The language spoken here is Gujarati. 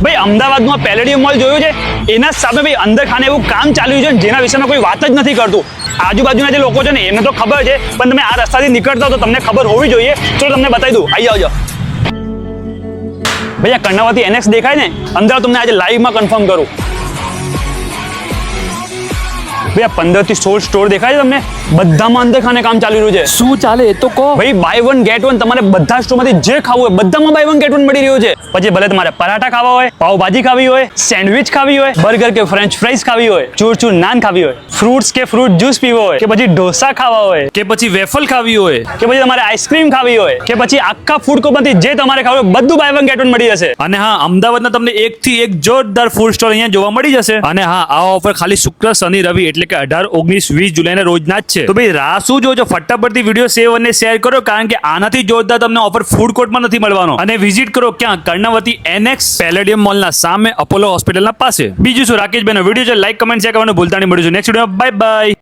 ભાઈ અમદાવાદમાં પેલેડિયમ મોલ જોયું છે, એના સામે ભાઈ અંદર ખાને એવું કામ ચાલ્યું છે જેના વિશેમાં કોઈ વાત જ નથી કરતું. આજુબાજુના જે લોકો છે ને એમને તો ખબર છે, પણ તમે આ રસ્તાથી નીકળતા તો તમને ખબર હોવી જોઈએ. ચલો તમને બતાવી દઉં, આવી આવજો. ભાઈ આ કર્ણાવતી NX દેખાય ને, અંદર તમને આજે લાઈવમાં કન્ફર્મ કરું. ભાઈ આ 15 થી 16 સ્ટોર દેખાય છે તમને, બધામાં અંદર ખાને કામ ચાલી રહ્યું છે. શું ચાલે એ તો કહો. ભાઈ બાય વન ગેટ વન, તમારે બધા સ્ટોરમાંથી જે ખાવું હોય બધામાં બાય વન ગેટ વન મળી રહ્યું છે. પછી ભલે તમારે પરાઠા ખાવા હોય, પાવભાજી ખાવી હોય, સેન્ડવિચ ખાવી હોય, બર્ગર કે ફ્રેન્ચ ફ્રાઈઝ ખાવી હોય, ચૂરચૂર નાન ખાવી હોય, ફ્રૂટ્સ કે ફ્રૂટ જ્યુસ પીવો હોય, કે પછી ઢોસા ખાવા હોય, કે પછી વેફલ ખાવી હોય, કે પછી તમારે આઈસ્ક્રીમ ખાવી હોય, કે પછી આખા ફૂડ કોર્ટમાંથી જે તમારે ખાવું હોય બધું બાય વન ગેટ વન મળી જશે. અને હા, અમદાવાદના તમને એક થી એક જોરદાર ફૂડ સ્ટોર અહીંયા જોવા મળી જશે. અને હા, આ ઓફર ખાલી શુક્ર, શનિ, રવિ એટલે કે 18, 19, 20 જુલાઈના રોજના જ છે. તો ભાઈ રાહ શું જોજો, ફટાફટથી વિડીયો સેવ અને શેર કરો, કારણ કે આનાથી જોરદાર તમને ઓફર ફૂડ કોર્ટમાં નથી મળવાનો. અને વિઝિટ કરો ક્યાં? કર્ણાવતી NX પેલેડિયમ મોલના સામે, અપોલો હોસ્પિટલના પાસે. બીજું શું, રાકેશભાઈનો વિડીયો છે, લાઈક, કમેન્ટ, શેર કરવાનું ભૂલતા નહીં. મળીશું નેક્સ્ટ વિડીયોમાં. Bye bye.